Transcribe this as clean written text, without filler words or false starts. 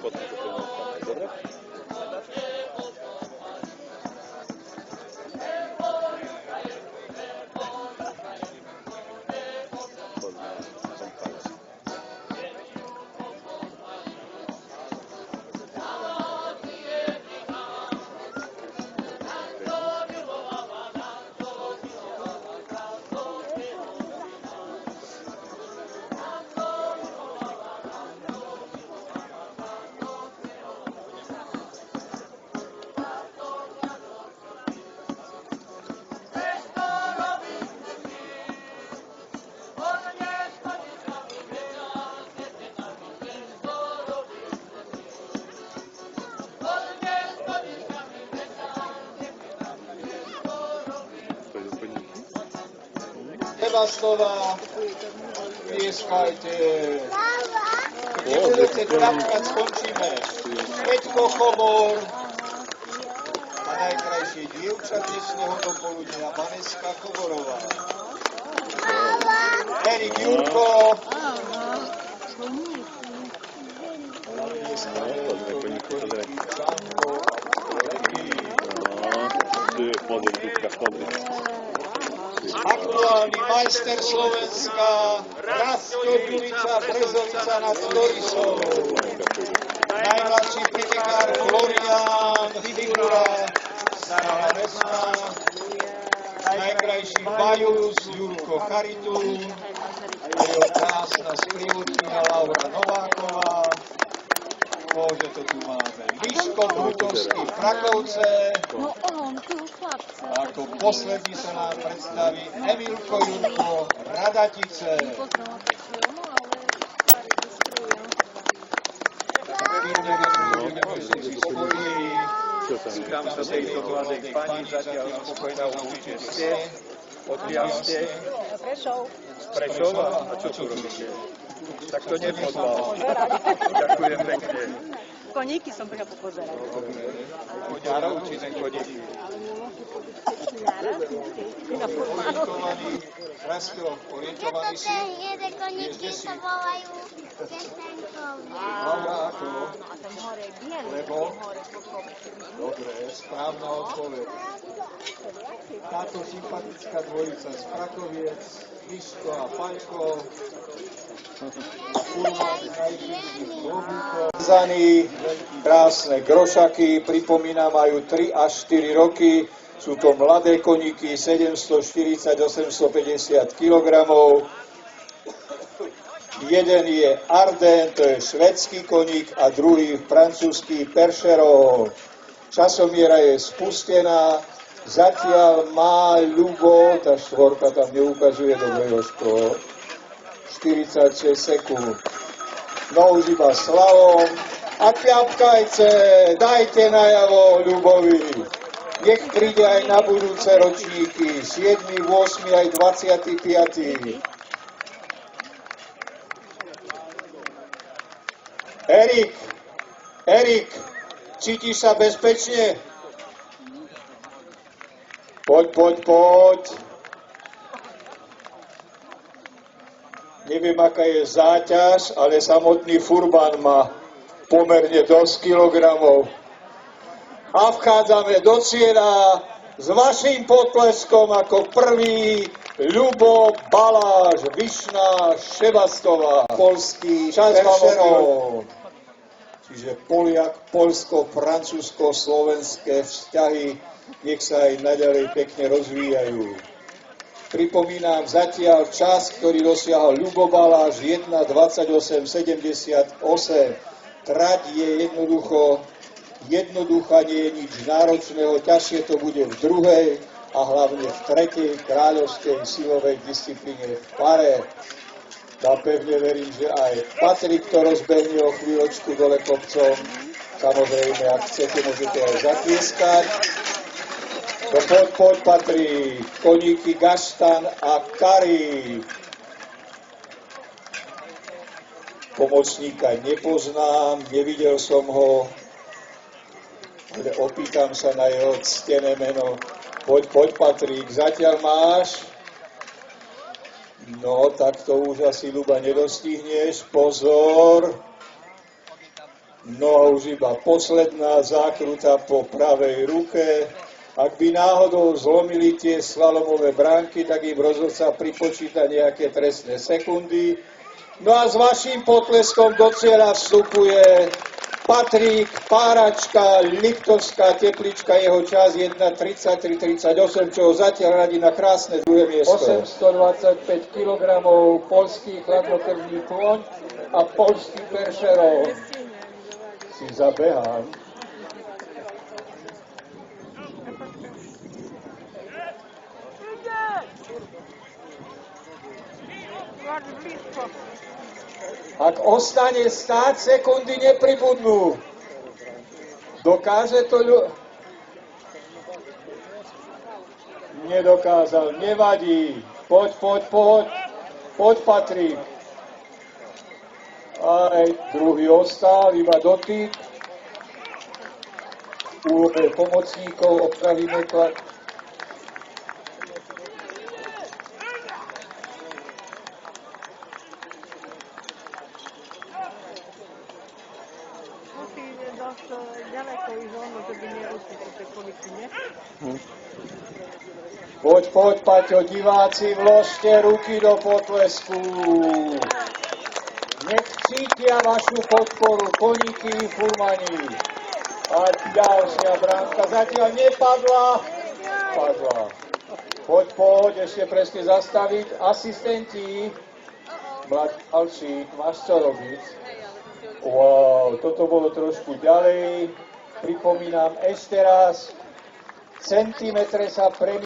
potom to dobre? Sebastova, tlieskajte. Keď budete dvakrát, skončíme. Peťko Chobor a najkrajšie dievča dnešného dopoludnia, Vaneska Choborová. Erik Jurko. Aktuálny majster Slovenska Rastko Julica Brezovica nad Dorisou. Najmladší pretekár Florian Figura Stará Vesna. Najkrajší Bajus Jurko Charitu. A jeho krásna sprievodkyňa Laura Nováková. Bože, to tu máme. Miško Brutovský Frakovce. A ako poslední sa nám predstaví Emilko Jurko Radatice. Tam sa tejto mladej pani zatiaľ spokojná určite ste. Odkiaľ ste? Z Prešova. A čo tu robíte? Tak to nepozval. Ďakujem pekne. Koníky som prišla popozerať. Koňárov či ten koníky? Orientovaný, Rasto, orientovaný si? Jede koníky sa volajú Kestenkovne. Laura, ako? A tam hore bielý, Lebo? hore po kopci. Dobre, správna odpoveď. Táto sympatická dvojica z Prakoviec, Miško a Paľko, krásne grošaky, pripomínam, majú 3 až 4 roky, sú to mladé koníky, 740-850 kg. Jeden je Arden, to je švédsky koník, a druhý francúzsky Percheron. Časomiera je spustená, zatiaľ má Ľubo, tá štvorka tam neukazuje, dobre Jožko, 46 sekúnd. No už iba slavom a ťapkajte, dajte najavo Ľubovi. Nech príde aj na budúce ročníky, 7., 8. aj 25. Erik, cítiš sa bezpečne? Poď. Neviem, aká je záťaž, ale samotný furban má pomerne dosť kilogramov. A vchádzame do cieľa s vaším potleskom ako prvý Ľubo Baláš, Vyšná Šebastová, polský Percheron. Čiže Poliak, Polsko, Francúzsko, slovenské vzťahy nech sa aj naďalej pekne rozvíjajú. Pripomínam zatiaľ čas, ktorý dosiahol Ľubo Baláš, 1:28:78. Trať je jednoduchá, nie je nič náročného, ťažšie to bude v druhej a hlavne v tretej kráľovskej silovej disciplíne v pare. A pevne verím, že aj Patrik to rozbehne o chvíľočku dole kopcom. Samozrejme, ak chcete, môžete aj zatlieskať. No poď Patrik, koníky Gaštan a Kari. Pomocníka nepoznám, nevidel som ho, ale opýtam sa na jeho ctené meno. Poď Patrik, zatiaľ máš? No, tak to už asi, Ľuba, nedostihneš. Pozor. No a už iba posledná zákruta po pravej ruke. Ak by náhodou zlomili tie slalomové bránky, tak im rozhodca pripočíta nejaké trestné sekundy. No a s vaším potleskom do cieľa vstupuje Patrik Páračka, Liptovská Teplička, jeho čas 1:33:38, čo ho zatiaľ radí na krásne druhé miesto. 825 kg, poľský chladnokrvný kôň a poľský Peršerov. Si zabehám. Ak ostane stáť, sekundy nepribudnú. Dokáže to Nedokázal, nevadí. Poď, Patrik. Aj druhý ostal, iba dotyk. Úlohe pomocníkov opravíme tlak. Poď, Paťo, diváci, vložte ruky do potlesku. Nech cítia vašu podporu, koníky i furmani. A ďalšia bránka zatiaľ nepadla. Padla. Poď, ešte presne zastaviť. Asistenti. Alčík, máš čo robiť? Wow, toto bolo trošku ďalej. Pripomínam ešte raz. Centimetre sa premieňajú.